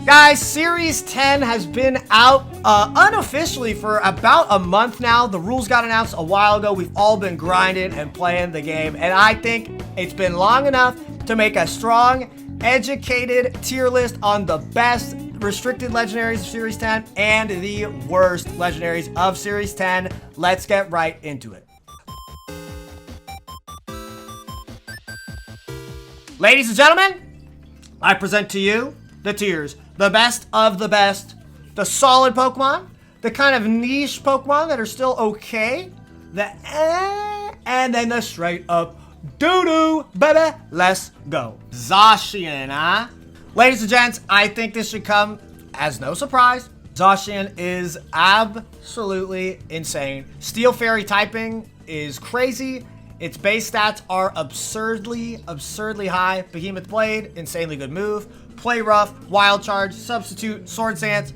Guys, Series 10 has been out unofficially for about a month now. The rules got announced a while ago. We've all been grinding and playing the game, and I think it's been long enough to make a strong, educated tier list on the best restricted legendaries of Series 10 and the worst legendaries of Series 10. Let's get right into it. Ladies and gentlemen, I present to you the tiers, the best of the best, the solid Pokemon, the kind of niche Pokemon that are still okay, the and then the straight up doo-doo, baby. Let's go. Zacian, huh? Ladies and gents, I think this should come as no surprise. Zacian is absolutely insane. Steel Fairy typing is crazy. Its base stats are absurdly high. Behemoth Blade, insanely good move. Play Rough, Wild Charge, Substitute, Sword Stance,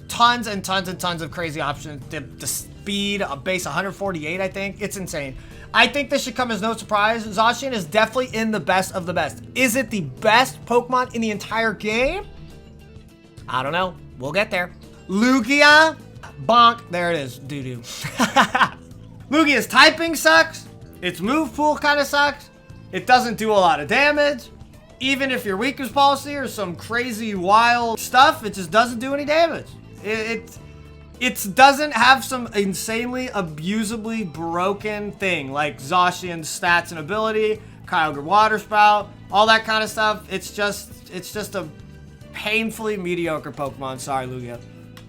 tons and tons of crazy options. The speed, a base 148, I think. It's insane. I think this should come as no surprise. Zacian is definitely in the best of the best. Is it the best Pokemon in the entire game? I don't know. We'll get there. Lugia, bonk. There it is. Doo-doo. Lugia's typing sucks. Its move pool kind of sucks. It doesn't do a lot of damage. Even if your weakness policy or some crazy wild stuff, it just doesn't do any damage. It doesn't have some insanely abusably broken thing like Zacian's stats and ability, Kyogre Water Spout, all that kind of stuff. It's just a painfully mediocre Pokemon. Sorry, Lugia.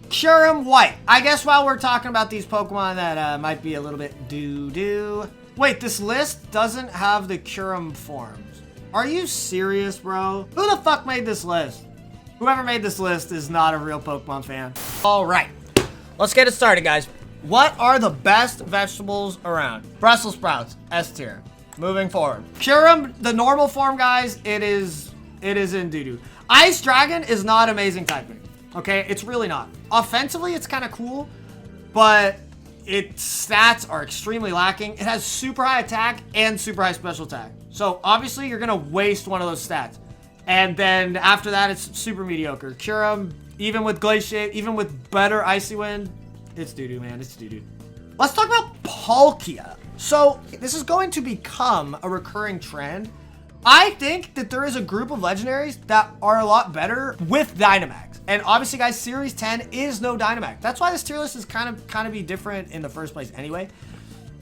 Kyurem White. I guess while we're talking about these Pokemon that might be a little bit doo-doo. Wait, this list doesn't have the Kyurem forms. Are you serious, bro? Who the fuck made this list? Whoever made this list is not a real Pokemon fan. All right, let's get it started, guys. What are the best vegetables around? Brussels sprouts, S tier. Moving forward. Kyurem, the normal form, guys, it is in doo-doo. Ice Dragon is not amazing typing, okay? It's really not. Offensively, it's kind of cool, but its stats are extremely lacking. It has super high attack and super high special attack. So obviously you're gonna waste one of those stats. And then after that, it's super mediocre. Kyurem, even with Glaciate, even with better Icy Wind, it's doo-doo, man, it's doo-doo. Let's talk about Palkia. So this is going to become a recurring trend. I think that there is a group of legendaries that are a lot better with Dynamax. And obviously, guys, Series 10 is no Dynamax. That's why this tier list is kind of be different in the first place anyway.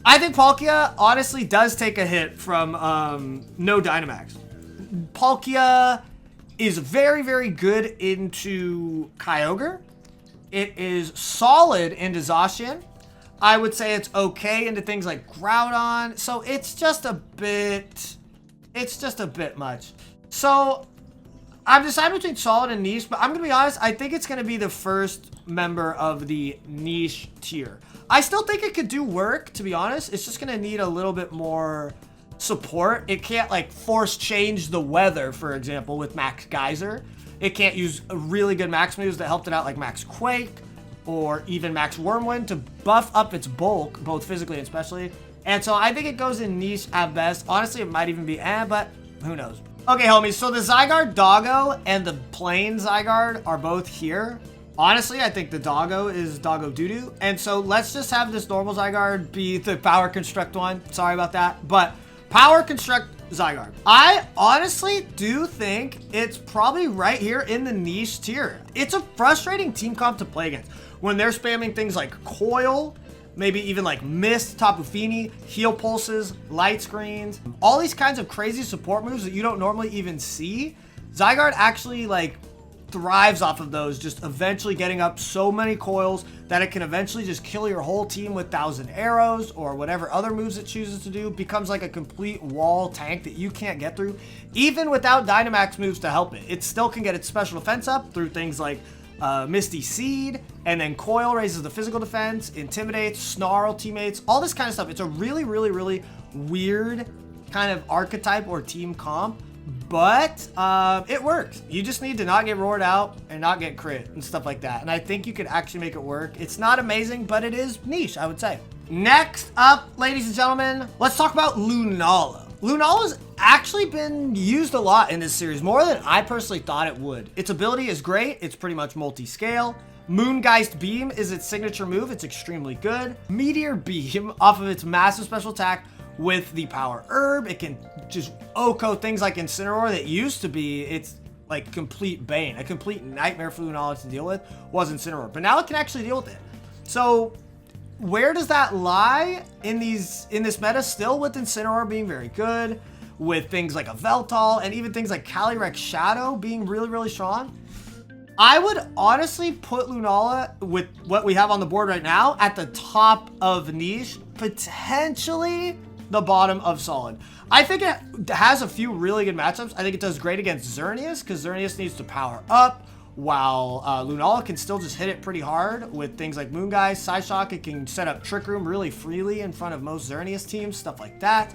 I think Palkia honestly does take a hit from no Dynamax. Palkia is very good into Kyogre. It is solid into Zacian. I would say it's okay into things like Groudon. So it's just a bit much. So I'm deciding between solid and niche, but I'm gonna be honest, I think it's gonna be the first member of the niche tier. I still think it could do work, to be honest. It's just gonna need a little bit more support. It can't like force change the weather, for example, with Max Geyser. It can't use really good max moves that helped it out like Max Quake or even Max Wormwind to buff up its bulk, both physically and specially. And so I think it goes in niche at best. Honestly, it might even be but who knows. Okay, homies, so the Zygarde Doggo and the plain Zygarde are both here. Honestly, I think the Doggo is Doggo Doo-Doo. And so let's just have this normal Zygarde be the Power Construct one. Sorry about that. But Power Construct Zygarde. I honestly do think it's probably right here in the niche tier. It's a frustrating team comp to play against when they're spamming things like Coil, maybe even like Mist, Tapu Fini, Heal Pulses, Light Screens, all these kinds of crazy support moves that you don't normally even see. Zygarde actually like thrives off of those, just eventually getting up so many coils that it can eventually just kill your whole team with 1,000 arrows or whatever other moves it chooses to do. Becomes like a complete wall tank that you can't get through. Even without Dynamax moves to help it, it still can get its special defense up through things like Misty Seed, and then Coil raises the physical defense, intimidates, snarl teammates, all this kind of stuff. It's a really weird kind of archetype or team comp, but it works. You just need to not get roared out and not get crit and stuff like that. And I think you could actually make it work. It's not amazing, but it is niche, I would say. Next up, ladies and gentlemen, let's talk about Lunala. Lunala's actually been used a lot in this series, more than I personally thought it would. Its ability is great. It's pretty much multi-scale. Moongeist Beam is its signature move. It's extremely good. Meteor Beam off of its massive special attack with the Power Herb. It can just OHKO things like Incineroar that used to be its like complete bane. A complete nightmare for Lunala to deal with was Incineroar, but now it can actually deal with it. So where does that lie in this meta? Still with Incineroar being very good, with things like Yveltal and even things like Calyrex Shadow being really, really strong. I would honestly put Lunala, with what we have on the board right now, at the top of niche, potentially the bottom of solid. I think it has a few really good matchups. I think it does great against Xerneas, because Xerneas needs to power up, while Lunala can still just hit it pretty hard with things like Moongeist, Psyshock. It can set up Trick Room really freely in front of most Xerneas teams, stuff like that.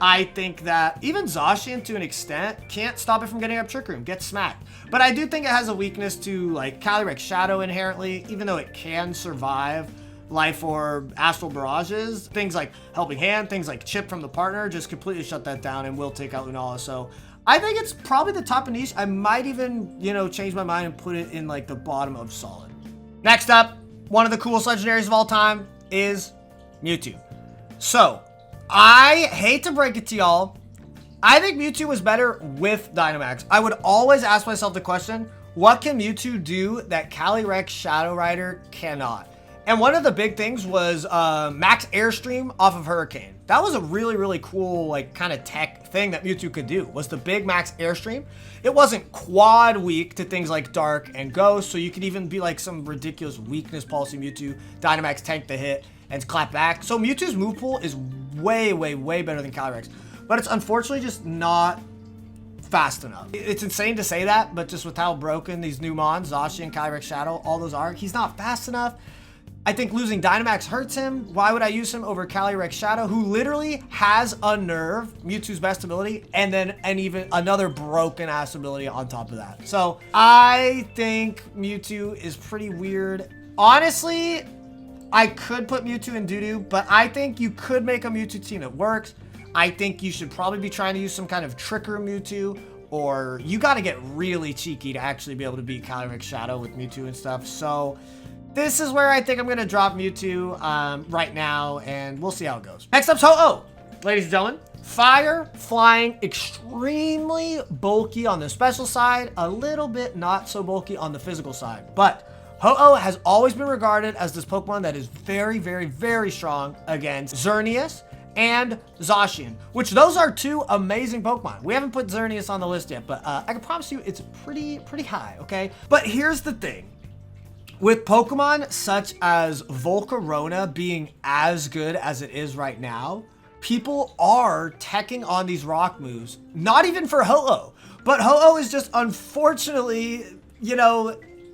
I think that even Zacian, to an extent, can't stop it from getting up Trick Room, gets smacked. But I do think it has a weakness to like Calyrex Shadow inherently, even though it can survive Life Orb, Astral Barrages. Things like Helping Hand, things like Chip from the partner just completely shut that down and will take out Lunala. So I think it's probably the top of niche. I might even, change my mind and put it in like the bottom of solid. Next up, one of the coolest legendaries of all time is Mewtwo. So I hate to break it to y'all, I think Mewtwo was better with Dynamax. I would always ask myself the question, what can Mewtwo do that Calyrex Shadow Rider cannot? And one of the big things was max Airstream off of Hurricane. That was a really, really cool, like, kind of tech thing that Mewtwo could do, was the big max Airstream. It wasn't quad weak to things like Dark and Ghost, so you could even be like some ridiculous weakness policy Mewtwo, Dynamax tank the hit, and clap back. So Mewtwo's move pool is way, way, way better than Calyrex, but it's unfortunately just not fast enough. It's insane to say that, but just with how broken these new mons, Zacian, Calyrex Shadow, all those are, he's not fast enough. I think losing Dynamax hurts him. Why would I use him over Calyrex Shadow, who literally has Unnerve, Mewtwo's best ability, and even another broken ass ability on top of that. So I think Mewtwo is pretty weird. Honestly, I could put Mewtwo in doo-doo, but I think you could make a Mewtwo team that works. I think you should probably be trying to use some kind of Tricker Mewtwo, or you got to get really cheeky to actually be able to beat Calyrex Shadow with Mewtwo and stuff. So this is where I think I'm going to drop Mewtwo right now, and we'll see how it goes. Next up's Ho-Oh. Ladies and gentlemen, fire, flying, extremely bulky on the special side, a little bit not so bulky on the physical side. But Ho-Oh has always been regarded as this Pokemon that is very, very, very strong against Xerneas and Zacian, which those are two amazing Pokemon. We haven't put Xerneas on the list yet, but I can promise you it's pretty high, okay? But here's the thing. With Pokemon such as Volcarona being as good as it is right now, people are teching on these rock moves, not even for Ho-Oh, but Ho-Oh is just unfortunately,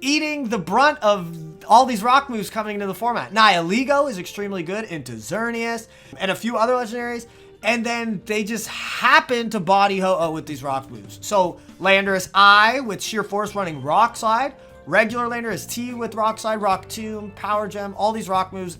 eating the brunt of all these rock moves coming into the format. Nihilego is extremely good into Xerneas and a few other legendaries, and then they just happen to body Ho-Oh with these rock moves. So Landorus I with Sheer Force running Rock Slide, regular Landorus T with Rock Slide, Rock Tomb, Power Gem, all these rock moves.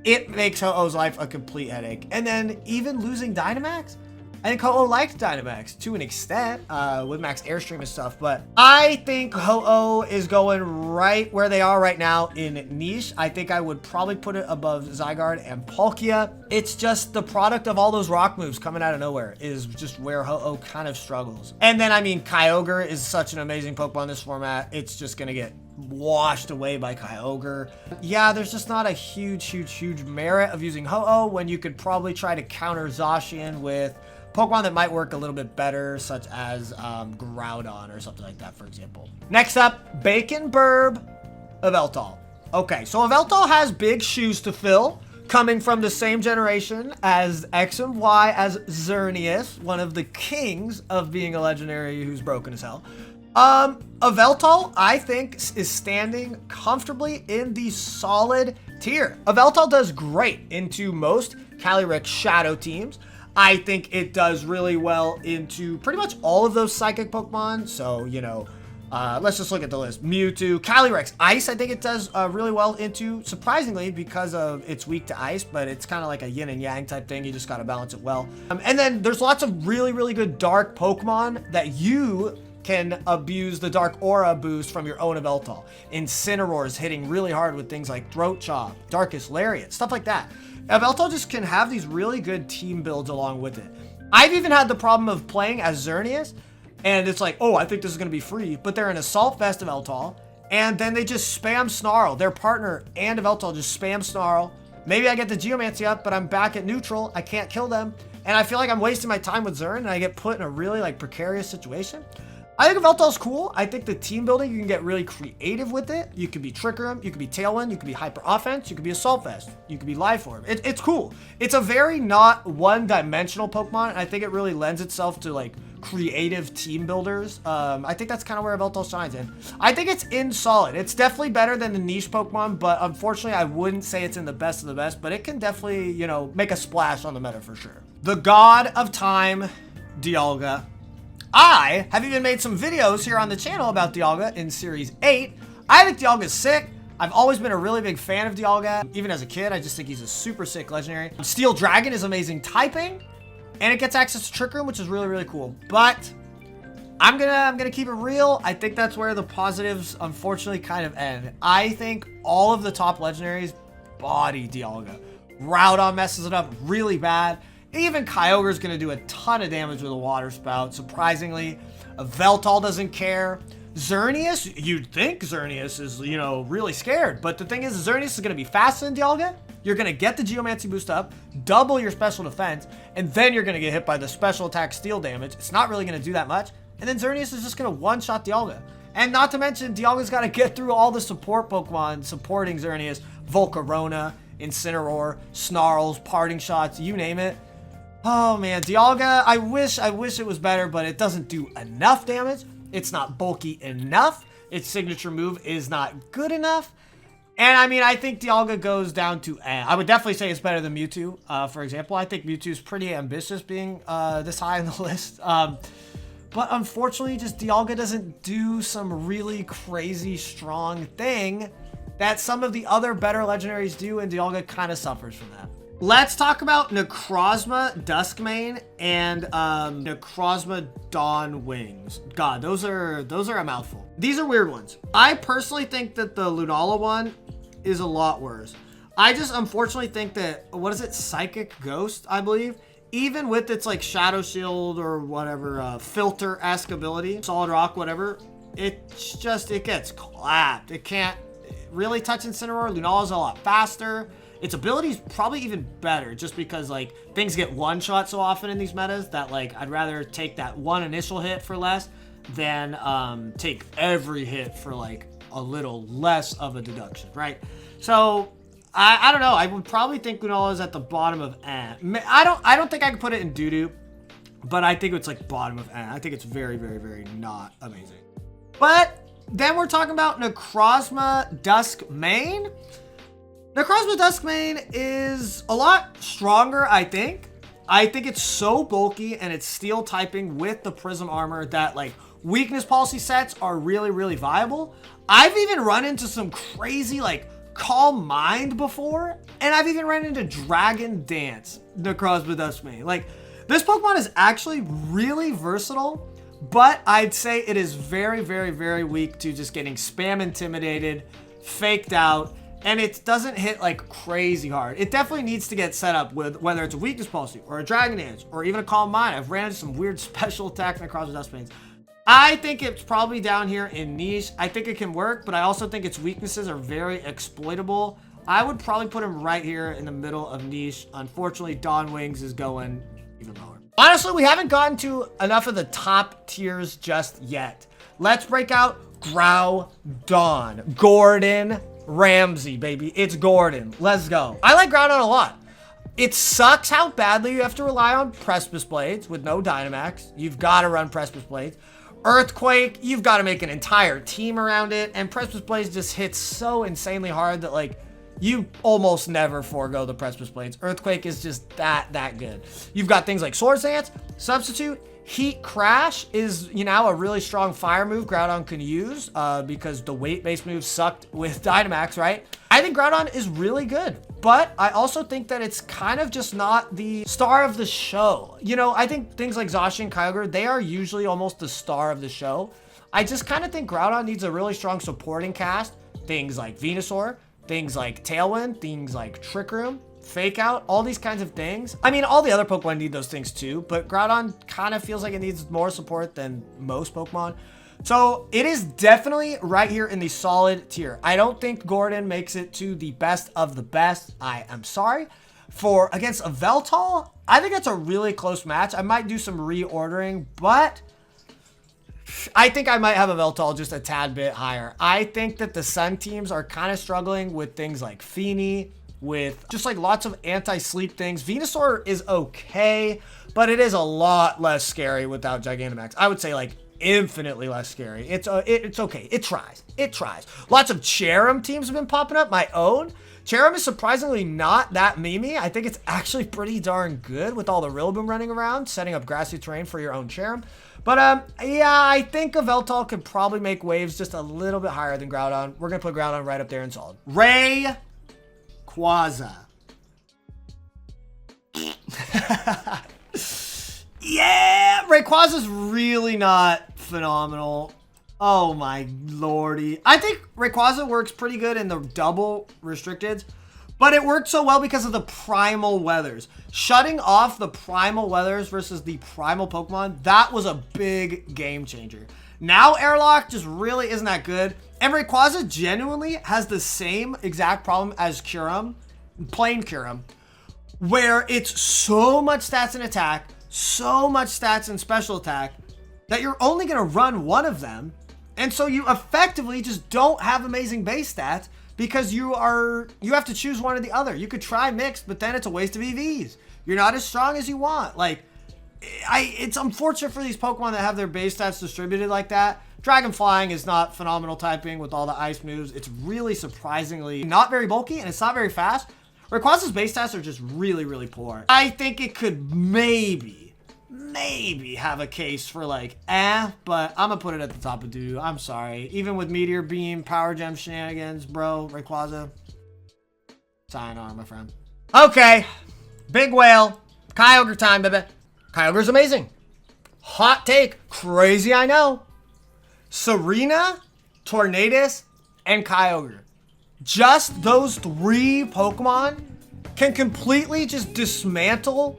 It makes Ho-Oh's life a complete headache. And then even losing Dynamax, I think Ho-Oh liked Dynamax to an extent with max Airstream and stuff, but I think Ho-Oh is going right where they are right now in niche. I think I would probably put it above Zygarde and Palkia. It's just the product of all those rock moves coming out of nowhere is just where Ho-Oh kind of struggles. And then, Kyogre is such an amazing Pokemon in this format. It's just going to get washed away by Kyogre. Yeah, there's just not a huge merit of using Ho-Oh when you could probably try to counter Zacian with Pokemon that might work a little bit better, such as Groudon or something like that, for example. Next up, Bacon Burb, Yveltal. Okay, so Yveltal has big shoes to fill, coming from the same generation as X and Y as Xerneas, one of the kings of being a legendary who's broken as hell. Yveltal, I think, is standing comfortably in the solid tier. Yveltal does great into most Calyrex Shadow teams. I think it does really well into pretty much all of those psychic Pokemon. So, Let's just look at the list. Mewtwo, Calyrex-Ice, I think it does really well into, surprisingly, because of it's weak to ice, but it's kind of like a yin and yang type thing. You just got to balance it well. And then there's lots of really, really good dark Pokemon that you can abuse the Dark Aura boost from your own Yveltal. Incineroar is hitting really hard with things like Throat Chop, Darkest Lariat, stuff like that. Yveltal just can have these really good team builds along with it. I've even had the problem of playing as Xerneas, and it's like, oh, I think this is going to be free, but they're an Assault Vest Yveltal, and then they just spam Snarl. Their partner and Yveltal just spam Snarl. Maybe I get the Geomancy up, but I'm back at neutral. I can't kill them, and I feel like I'm wasting my time with Xern, and I get put in a really like precarious situation. I think Yveltal's cool. I think the team building, you can get really creative with it. You could be Trick Room, you could be Tailwind, you could be Hyper Offense, you could be Assault Vest, you could be Life Orb. It's cool. It's a very not one-dimensional Pokemon, and I think it really lends itself to like creative team builders. I think that's kind of where Yveltal shines in. I think it's in solid. It's definitely better than the niche Pokemon, but unfortunately, I wouldn't say it's in the best of the best, but it can definitely, you know, make a splash on the meta for sure. The God of Time, Dialga. I have even made some videos here on the channel about Dialga in Series 8. I think Dialga's sick. I've always been a really big fan of Dialga. Even as a kid, I just think he's a super sick legendary. Steel Dragon is amazing typing, and it gets access to Trick Room, which is really, really cool. But I'm gonna keep it real. I think that's where the positives, unfortunately, kind of end. I think all of the top legendaries body Dialga. Groudon messes it up really bad. Even Kyogre is going to do a ton of damage with a Water Spout, surprisingly. Yveltal doesn't care. Xerneas, you'd think Xerneas is, you know, really scared. But the thing is, Xerneas is going to be faster than Dialga. You're going to get the Geomancy boost up, double your special defense, and then you're going to get hit by the special attack steel damage. It's not really going to do that much. And then Xerneas is just going to one-shot Dialga. And not to mention, Dialga's got to get through all the support Pokemon supporting Xerneas. Volcarona, Incineroar, Snarls, Parting Shots, you name it. Oh man, Dialga, I wish it was better, but it doesn't do enough damage. It's not bulky enough. Its signature move is not good enough. And I mean, I think Dialga goes down to, I would definitely say it's better than Mewtwo, for example. I think Mewtwo's pretty ambitious being this high on the list. But unfortunately, just Dialga doesn't do some really crazy strong thing that some of the other better legendaries do, and Dialga kind of suffers from that. Let's talk about Necrozma Dusk main and Necrozma Dawn Wings. God, those are a mouthful. These are weird ones. I personally think that the Lunala one is a lot worse. I just unfortunately think that, what is it, Psychic Ghost, I believe, even with its like Shadow Shield or whatever, filter-esque ability, Solid Rock, whatever, it gets clapped. It can't really touch Incineroar. Lunala's a lot faster. Its ability is probably even better just because like things get one shot so often in these metas that like I'd rather take that one initial hit for less than take every hit for like a little less of a deduction, right? So I don't know. I would probably think Lunala is at the bottom of I don't think I could put it in doo-doo, but I think it's like bottom of I think it's very, very, very not amazing. But then we're talking about Necrozma Dusk main. Necrozma Dusk main is a lot stronger, I think. I think it's so bulky and it's steel typing with the Prism armor that like weakness policy sets are really, really viable. I've even run into some crazy like Calm Mind before, and I've even run into Dragon Dance Necrozma Dusk main. Like, this Pokemon is actually really versatile, but I'd say it is very, very, very weak to just getting spam intimidated, faked out, and it doesn't hit like crazy hard. It definitely needs to get set up with whether it's a weakness policy or a Dragon Dance or even a Calm Mind. I've ran into some weird special attacks Necrozma Dusk mains. I think it's probably down here in niche. I think it can work, but I also think its weaknesses are very exploitable. I would probably put him right here in the middle of niche. Unfortunately, Dawn Wings is going even lower. Honestly, we haven't gotten to enough of the top tiers just yet. Let's break out Groudon. Gordon Ramsay, baby. It's Gordon. Let's go. I like Groudon a lot. It sucks how badly you have to rely on Precipice Blades with no Dynamax. You've got to run Precipice Blades. Earthquake, you've got to make an entire team around it. And Precipice Blades just hits so insanely hard that, like, you almost never forego the Precipice Blades. Earthquake is just that good. You've got things like Swords Dance, Substitute, Heat Crash is, you know, a really strong fire move Groudon can use because the weight-based moves sucked with Dynamax, right? I think Groudon is really good, but I also think that it's kind of just not the star of the show. You know, I think things like Zacian, Kyogre, they are usually almost the star of the show. I just kind of think Groudon needs a really strong supporting cast. Things like Venusaur, things like Tailwind, things like Trick Room, Fake Out, all these kinds of things. I mean, all the other Pokemon need those things too, but Groudon kind of feels like it needs more support than most Pokemon. So it is definitely right here in the solid tier. I don't think Gordon makes it to the best of the best. I am sorry. For against Yveltal, I think that's a really close match. I might do some reordering, but I think I might have Yveltal just a tad bit higher. I think that the Sun teams are kind of struggling with things like Feeny, with just like lots of anti-sleep things. Venusaur is okay, but it is a lot less scary without Gigantamax. I would say like infinitely less scary. It's okay. It tries. It tries. Lots of Kyurem teams have been popping up. My own Kyurem is surprisingly not that memey. I think it's actually pretty darn good with all the Rillaboom running around, setting up grassy terrain for your own Kyurem. But yeah, I think Yveltal could probably make waves just a little bit higher than Groudon. We're gonna put Groudon right up there in solid. Rayquaza. Yeah, Rayquaza's really not phenomenal. Oh my lordy. I think Rayquaza works pretty good in the double restricteds, but it worked so well because of the primal weathers. Shutting off the primal weathers versus the primal Pokemon, that was a big game changer. Now Airlock just really isn't that good. And Rayquaza genuinely has the same exact problem as Kyurem, plain Kyurem, where it's so much stats in attack, so much stats in special attack, that you're only going to run one of them. And so you effectively just don't have amazing base stats because you have to choose one or the other. You could try mixed, but then it's a waste of EVs. You're not as strong as you want. Like, it's unfortunate for these Pokemon that have their base stats distributed like that. Dragon Flying is not phenomenal typing with all the ice moves. It's really surprisingly not very bulky and it's not very fast. Rayquaza's base stats are just really, really poor. I think it could maybe have a case for like, but I'm gonna put it at the top of doo. I'm sorry. Even with Meteor Beam, Power Gem shenanigans, bro, Rayquaza. Sayonara, my friend. Okay. Big whale. Kyogre time, baby. Kyogre's amazing. Hot take. Crazy, I know. Serena, Tornadus, and Kyogre. Just those three Pokemon can completely just dismantle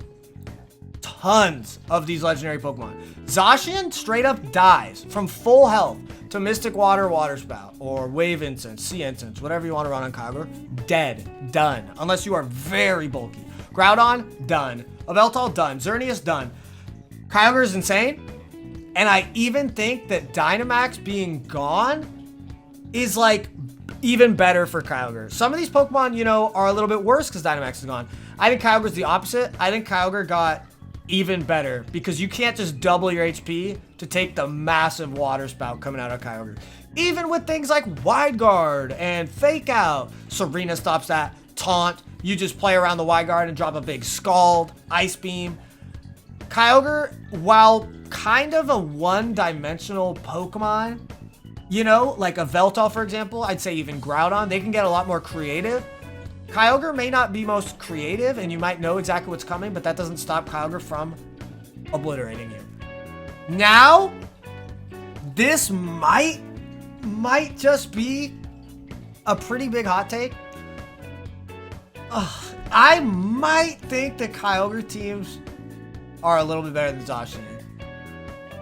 tons of these legendary Pokemon. Zacian straight up dies from full health to Mystic Water, Water Spout, or Wave Incense, Sea Incense, whatever you want to run on Kyogre. Dead. Done. Unless you are very bulky. Groudon, done. Yveltal, done. Xerneas, done. Kyogre is insane. And I even think that Dynamax being gone is like even better for Kyogre. Some of these Pokemon, you know, are a little bit worse because Dynamax is gone. I think Kyogre's the opposite. I think Kyogre got even better because you can't just double your HP to take the massive water spout coming out of Kyogre. Even with things like Wide Guard and Fake Out, Serena stops that. Taunt, you just play around the Wide Guard and drop a big Scald, Ice Beam. Kyogre, while kind of a one-dimensional Pokemon, you know, like a Yveltal, for example, I'd say even Groudon, they can get a lot more creative. Kyogre may not be most creative, and you might know exactly what's coming, but that doesn't stop Kyogre from obliterating you. Now, this might just be a pretty big hot take. I might think that Kyogre teams are a little bit better than Zacian.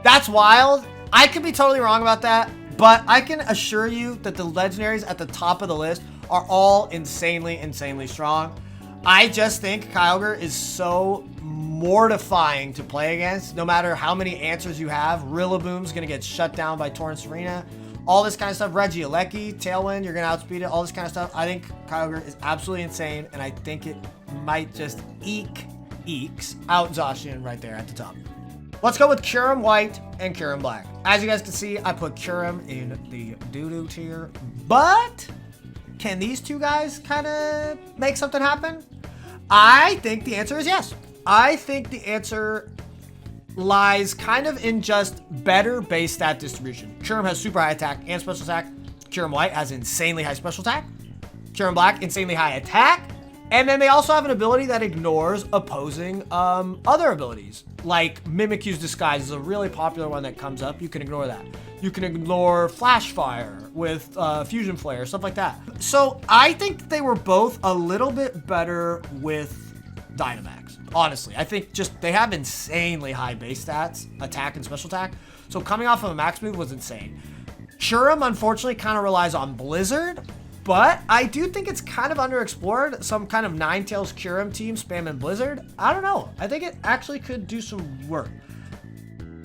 That's wild. I could be totally wrong about that, but I can assure you that the legendaries at the top of the list are all insanely, insanely strong. I just think Kyogre is so mortifying to play against. No matter how many answers you have, Rillaboom's gonna get shut down by Torrent Serena. All this kind of stuff. Regieleki, Tailwind, you're gonna outspeed it. All this kind of stuff. I think Kyogre is absolutely insane, and I think it might just Eakes out Zacian right there at the top. Let's go with Kyurem White and Kyurem Black. As you guys can see, I put Kyurem in the doo-doo tier, but can these two guys kind of make something happen? I think the answer is yes. I think the answer lies kind of in just better base stat distribution. Kyurem has super high attack and special attack. Kyurem White has insanely high special attack. Kyurem Black, insanely high attack. And then they also have an ability that ignores opposing other abilities. Like Mimikyu's Disguise is a really popular one that comes up. You can ignore that. You can ignore Flash Fire with Fusion Flare, stuff like that. So I think they were both a little bit better with Dynamax. Honestly, I think just they have insanely high base stats, attack and special attack. So coming off of a max move was insane. Kyurem, unfortunately, kind of relies on Blizzard. But I do think it's kind of underexplored. Some kind of Ninetales Kyurem team spamming Blizzard. I don't know. I think it actually could do some work.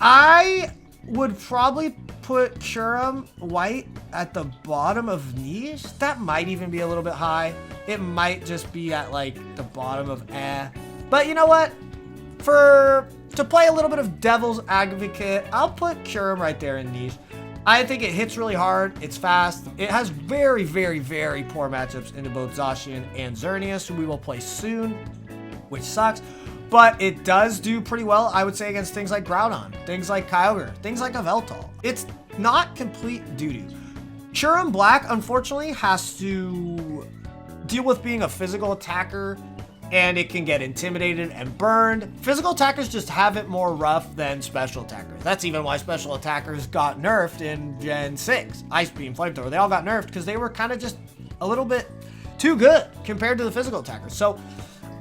I would probably put Kyurem White at the bottom of niche. That might even be a little bit high. It might just be at like the bottom of eh. But you know what? To play a little bit of devil's advocate, I'll put Kyurem right there in niche. I think it hits really hard. It's fast. It has very, very, very poor matchups into both Zacian and Xerneas, who we will play soon, which sucks. But it does do pretty well, I would say, against things like Groudon, things like Kyogre, things like Yveltal. It's not complete doo-doo. Kyurem Black, unfortunately, has to deal with being a physical attacker, and it can get intimidated and burned. Physical attackers just have it more rough than special attackers. That's even why special attackers got nerfed in Gen 6. Ice Beam, Flamethrower, they all got nerfed because they were kind of just a little bit too good compared to the physical attackers. So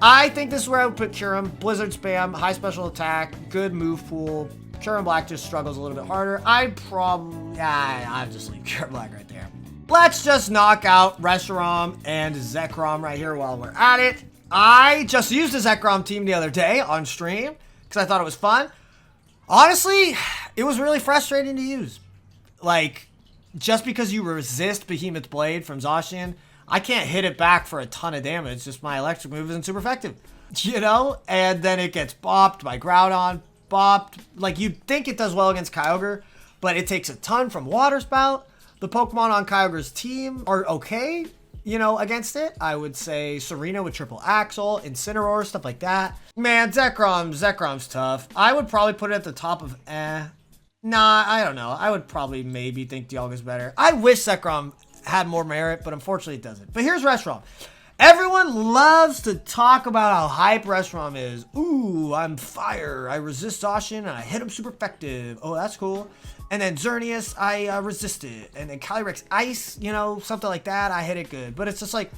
I think this is where I would put Kyurem. Blizzard spam, high special attack, good move pool. Kyurem Black just struggles a little bit harder. I'd just leave Kyurem Black right there. Let's just knock out Reshiram and Zekrom right here while we're at it. I just used a Zekrom team the other day on stream because I thought it was fun. Honestly, it was really frustrating to use. Like, just because you resist Behemoth Blade from Zacian, I can't hit it back for a ton of damage. Just my electric move isn't super effective, you know? And then it gets bopped by Groudon, bopped. Like, you'd think it does well against Kyogre, but it takes a ton from Water Spout. The Pokemon on Kyogre's team are okay, you know, against it. I would say Serena with Triple Axle, Incineroar, stuff like that. Man, Zekrom's tough. I would probably put it at the top of Nah, I don't know. I would probably maybe think Dialga's better. I wish Zekrom had more merit, but unfortunately it doesn't. But here's Reshiram. Everyone loves to talk about how hype Reshiram is. Ooh, I'm fire. I resist Zacian and I hit him super effective. Oh, that's cool. And then Xerneas, I resist it. And then Calyrex-Ice, you know, something like that. I hit it good. But it's just like,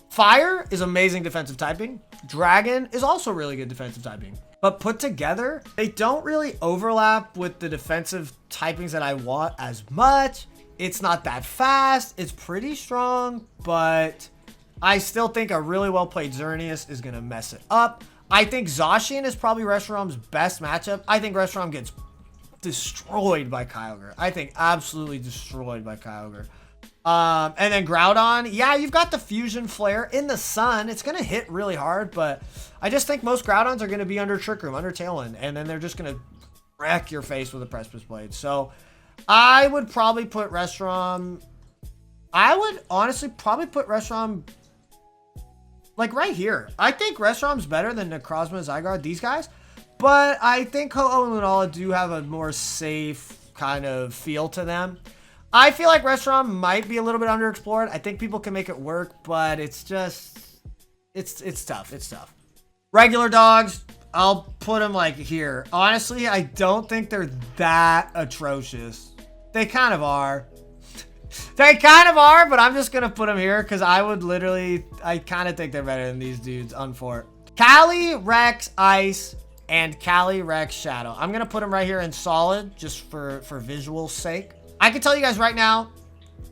Fire is amazing defensive typing. Dragon is also really good defensive typing. But put together, they don't really overlap with the defensive typings that I want as much. It's not that fast. It's pretty strong, but I still think a really well-played Xerneas is going to mess it up. I think Zacian is probably Reshiram's best matchup. I think Reshiram gets destroyed by Kyogre. I think absolutely destroyed by Kyogre. And then Groudon, yeah, you've got the Fusion Flare in the sun. It's going to hit really hard, but I just think most Groudons are going to be under Trick Room, under Tailwind, and then they're just going to wreck your face with a Precipice Blade. So I would probably put Reshiram... I would honestly probably put Reshiram like right here. I think Reshiram's better than Necrozma, Zygarde, these guys. But I think Ho-Oh and Lunala do have a more safe kind of feel to them. I feel like Reshiram might be a little bit underexplored. I think people can make it work, but it's just... It's tough. It's tough. Regular dogs, I'll put them like here. Honestly, I don't think they're that atrocious. They kind of are. They kind of are, but I'm just going to put them here because I kind of think they're better than these dudes on Fort. Calyrex-Ice and Calyrex Shadow. I'm going to put them right here in solid just for visual sake. I can tell you guys right now,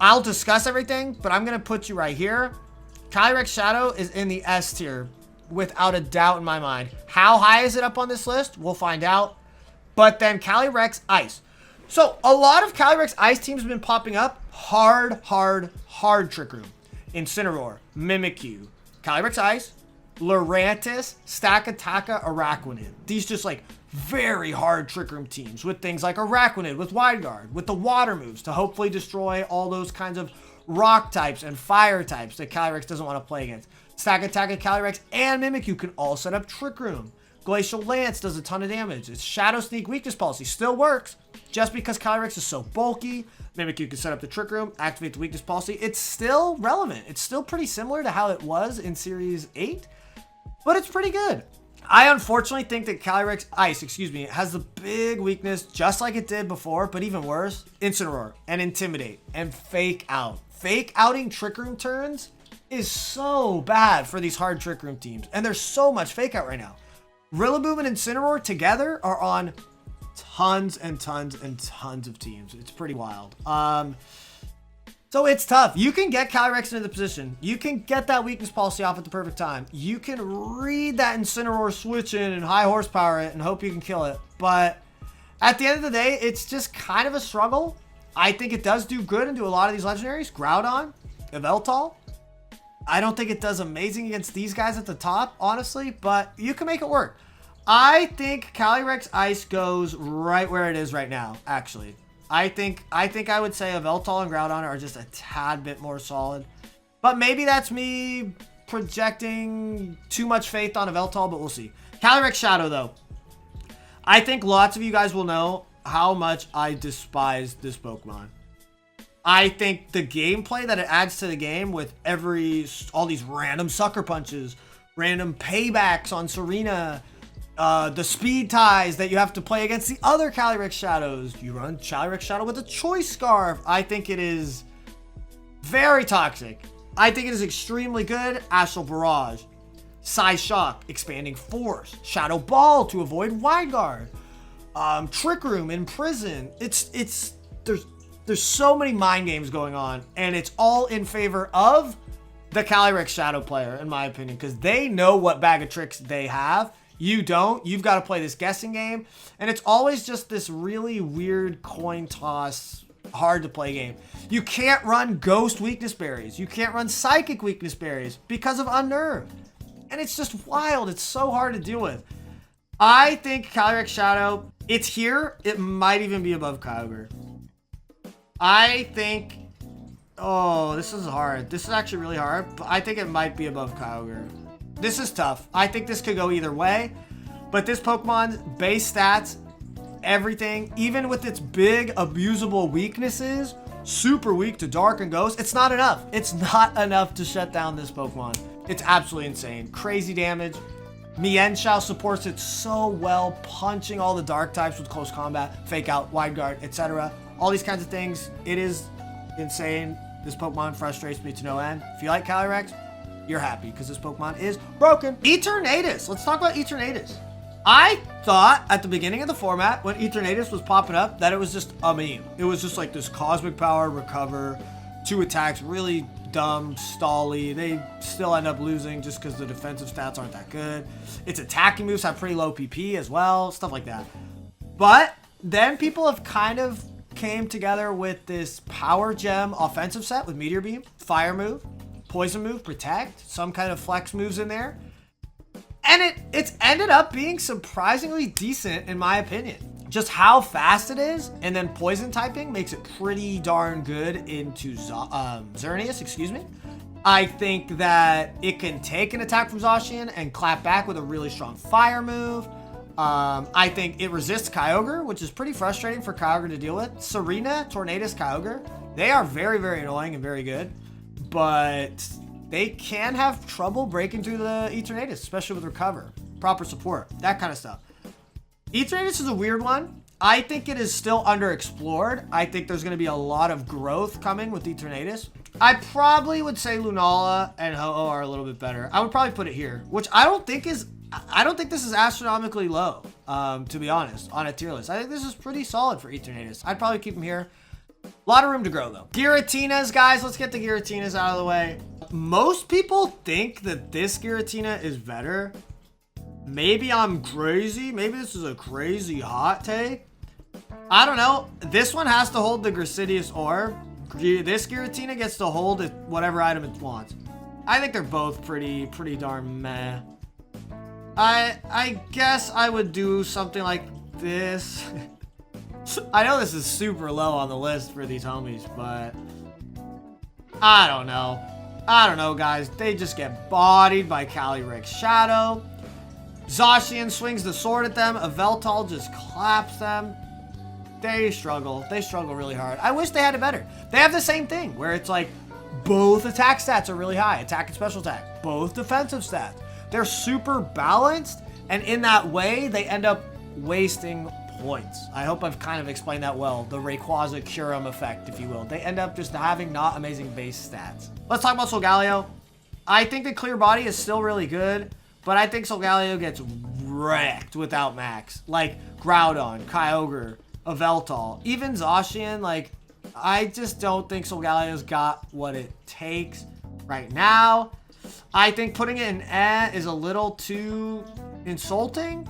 I'll discuss everything, but I'm going to put you right here. Calyrex Shadow is in the S tier without a doubt in my mind. How high is it up on this list? We'll find out. But then Calyrex-Ice. So a lot of Calyrex-Ice teams have been popping up. Hard Trick Room. Incineroar, Mimikyu, Calyrex-Ice, Lurantis, Stakataka, Araquanid. These just like very hard Trick Room teams with things like Araquanid, with Wide Guard, with the water moves to hopefully destroy all those kinds of rock types and fire types that Calyrex doesn't want to play against. Stakataka, Calyrex, and Mimikyu can all set up Trick Room. Glacial Lance does a ton of damage. Its Shadow Sneak weakness policy still works. Just because Calyrex is so bulky, Mimikyu can set up the Trick Room, activate the weakness policy. It's still relevant. It's still pretty similar to how it was in Series 8, but it's pretty good. I unfortunately think that Calyrex-Ice, has the big weakness, just like it did before, but even worse, Incineroar and Intimidate and Fake Out. Fake outing Trick Room turns is so bad for these hard Trick Room teams, and there's so much Fake Out right now. Rillaboom and Incineroar together are on tons and tons and tons of teams. It's pretty wild. So it's tough. You can get Calyrex into the position. You can get that weakness policy off at the perfect time. You can read that Incineroar switch in and high horsepower it and hope you can kill it. But at the end of the day, it's just kind of a struggle. I think it does do good into a lot of these legendaries. Groudon, Yveltal. I don't think it does amazing against these guys at the top, honestly, but you can make it work. I think Calyrex-Ice goes right where it is right now, actually. I think I would say Yveltal and Groudon are just a tad bit more solid. But maybe that's me projecting too much faith on Yveltal, but we'll see. Calyrex Shadow, though. I think lots of you guys will know how much I despise this Pokemon. I think the gameplay that it adds to the game with all these random sucker punches, random paybacks on Serena, the speed ties that you have to play against the other Calyrex Shadows. You run Calyrex Shadow with a Choice Scarf. I think it is very toxic. I think it is extremely good. Astral Barrage, Psy Shock, Expanding Force, Shadow Ball to avoid Wide Guard, Trick Room, Imprison. There's so many mind games going on, and it's all in favor of the Calyrex Shadow player, in my opinion, because they know what bag of tricks they have. You don't. You've got to play this guessing game. And it's always just this really weird coin toss, hard to play game. You can't run Ghost Weakness Berries. You can't run Psychic Weakness Berries because of Unnerved. And it's just wild. It's so hard to deal with. I think Calyrex Shadow, it's here. It might even be above Kyogre. I think... Oh, this is hard. This is actually really hard. But I think it might be above Kyogre. This is tough. I think this could go either way, but this Pokemon's base stats, everything, even with its big abusable weaknesses, super weak to Dark and Ghost, it's not enough. It's not enough to shut down this Pokemon. It's absolutely insane. Crazy damage. Mienshao supports it so well, punching all the Dark types with close combat, Fake Out, Wide Guard, etc. All these kinds of things. It is insane. This Pokemon frustrates me to no end. If you like Calyrex, you're happy because this Pokemon is broken. Eternatus. Let's talk about Eternatus. I thought at the beginning of the format when Eternatus was popping up that it was just a meme. It was just like this Cosmic Power recover, 2 attacks, really dumb, stally. They still end up losing just because the defensive stats aren't that good. Its attacking moves have pretty low PP as well, stuff like that. But then people have kind of came together with this Power Gem offensive set with Meteor Beam, Fire move, Poison move, Protect, some kind of flex moves in there. And it's ended up being surprisingly decent in my opinion. Just how fast it is, and then Poison typing makes it pretty darn good into Xerneas, I think that it can take an attack from Zacian and clap back with a really strong Fire move. I think it resists Kyogre, which is pretty frustrating for Kyogre to deal with. Serena, Tornadus, Kyogre, they are very, very annoying and very good. But they can have trouble breaking through the Eternatus, especially with recover, proper support, that kind of stuff. Eternatus is a weird one. I think it is still underexplored. I think there's going to be a lot of growth coming with Eternatus. I probably would say Lunala and Ho-Oh are a little bit better. I would probably put it here, which I don't think this is astronomically low, to be honest, on a tier list. I think this is pretty solid for Eternatus. I'd probably keep him here. A lot of room to grow, though. Giratinas, guys. Let's get the Giratinas out of the way. Most people think that this Giratina is better. Maybe I'm crazy. Maybe this is a crazy hot take. I don't know. This one has to hold the Grasidius Orb. This Giratina gets to hold it, whatever item it wants. I think they're both pretty darn meh. I guess I would do something like this. I know this is super low on the list for these homies, but I don't know. I don't know, guys. They just get bodied by Calyrex Shadow. Zacian swings the sword at them. Yveltal just claps them. They struggle. They struggle really hard. I wish they had it better. They have the same thing where it's like both attack stats are really high. Attack and special attack. Both defensive stats. They're super balanced. And in that way, they end up wasting points. I hope I've kind of explained that well. The Rayquaza Kyurem effect, if you will. They end up just having not amazing base stats. Let's talk about Solgaleo. I think the clear body is still really good, but I think Solgaleo gets wrecked without Max. Like Groudon, Kyogre, Yveltal, even Zacian. Like, I just don't think Solgaleo's got what it takes right now. I think putting it in is a little too insulting.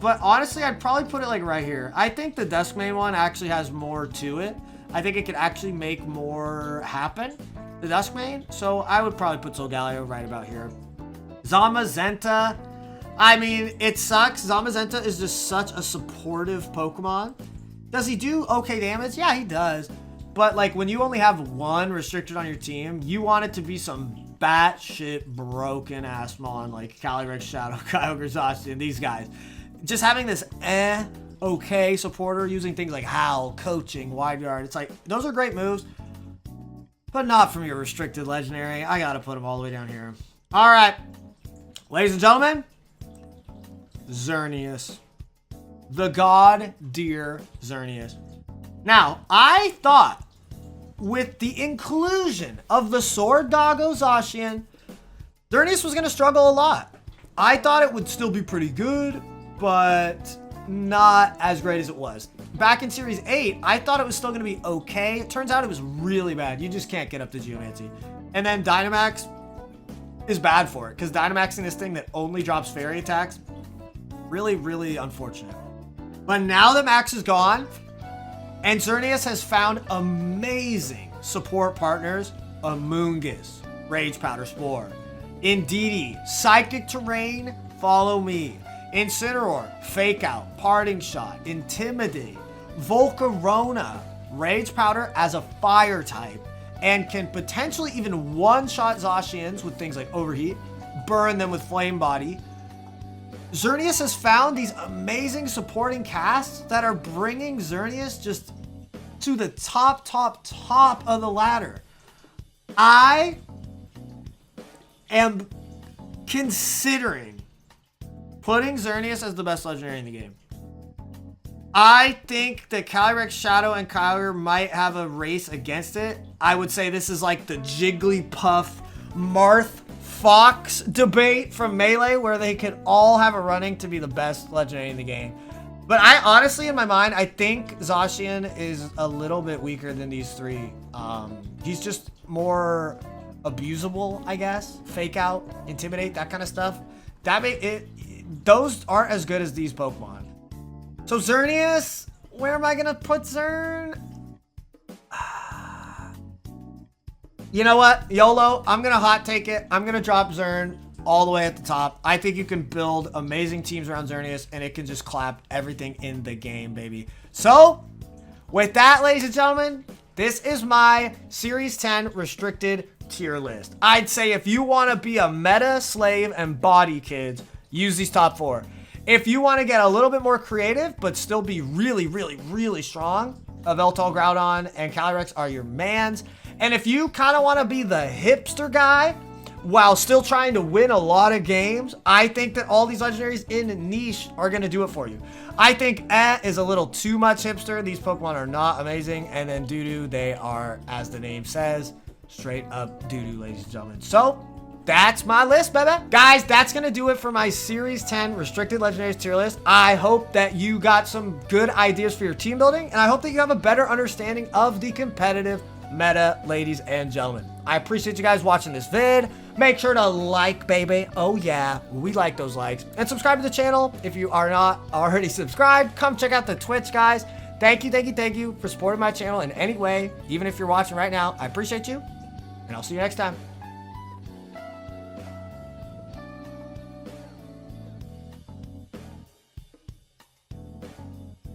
But honestly, I'd probably put it like right here. I think the Dusk main one actually has more to it. I think it could actually make more happen, the Dusk main. So I would probably put Solgaleo right about here. Zamazenta. I mean, it sucks. Zamazenta is just such a supportive Pokemon. Does he do okay damage? Yeah, he does. But like when you only have one restricted on your team, you want it to be some batshit broken ass mon like Calyrex-Ice Shadow, Kyogre, Zacian, these guys. Just having this okay supporter using things like Howl, Coaching, Wide Guard. It's like, those are great moves, but not from your restricted legendary. I gotta put them all the way down here. All right, ladies and gentlemen, Xerneas. The god dear Xerneas. Now, I thought with the inclusion of the Sword Doggo Zacian, Xerneas was gonna struggle a lot. I thought it would still be pretty good, but not as great as it was. Back in Series 8, I thought it was still going to be okay. It turns out it was really bad. You just can't get up to Geomancy. And then Dynamax is bad for it, because Dynamaxing this thing that only drops fairy attacks, really, really unfortunate. But now that Max is gone, and Xerneas has found amazing support partners, Amoonguss, Rage Powder Spore, Indeedee, Psychic Terrain, Follow Me, Incineroar, Fake Out, Parting Shot, Intimidate, Volcarona, Rage Powder as a fire type, and can potentially even one-shot Zacians with things like Overheat, burn them with Flame Body. Xerneas has found these amazing supporting casts that are bringing Xerneas just to the top of the ladder. I am considering putting Xerneas as the best legendary in the game. I think that Calyrex Shadow and Kyogre might have a race against it. I would say this is like the Jigglypuff, Marth, Fox debate from Melee, where they could all have a running to be the best legendary in the game. But I honestly, in my mind, I think Zacian is a little bit weaker than these three. He's just more abusable, I guess. Fake Out, Intimidate, that kind of stuff. Those aren't as good as these Pokemon. So Xerneas, where am I gonna put Xern? You know what? YOLO, I'm gonna hot take it. I'm gonna drop Xern all the way at the top. I think you can build amazing teams around Xerneas, and it can just clap everything in the game, baby. So, with that, ladies and gentlemen, this is my Series 10 restricted tier list. I'd say if you want to be a meta, slave, and body kids, use these top four. If you want to get a little bit more creative, but still be really, really, really strong, Yveltal, Groudon, and Calyrex are your mans. And if you kind of want to be the hipster guy while still trying to win a lot of games, I think that all these legendaries in niche are going to do it for you. I think is a little too much hipster. These Pokemon are not amazing. And then doo-doo, they are, as the name says, straight up doo-doo, ladies and gentlemen. So, that's my list, baby. Guys, that's going to do it for my Series 10 Restricted Legendaries tier list. I hope that you got some good ideas for your team building, and I hope that you have a better understanding of the competitive meta, ladies and gentlemen. I appreciate you guys watching this vid. Make sure to like, baby. Oh, yeah. We like those likes. And subscribe to the channel if you are not already subscribed. Come check out the Twitch, guys. Thank you for supporting my channel in any way, even if you're watching right now. I appreciate you, and I'll see you next time.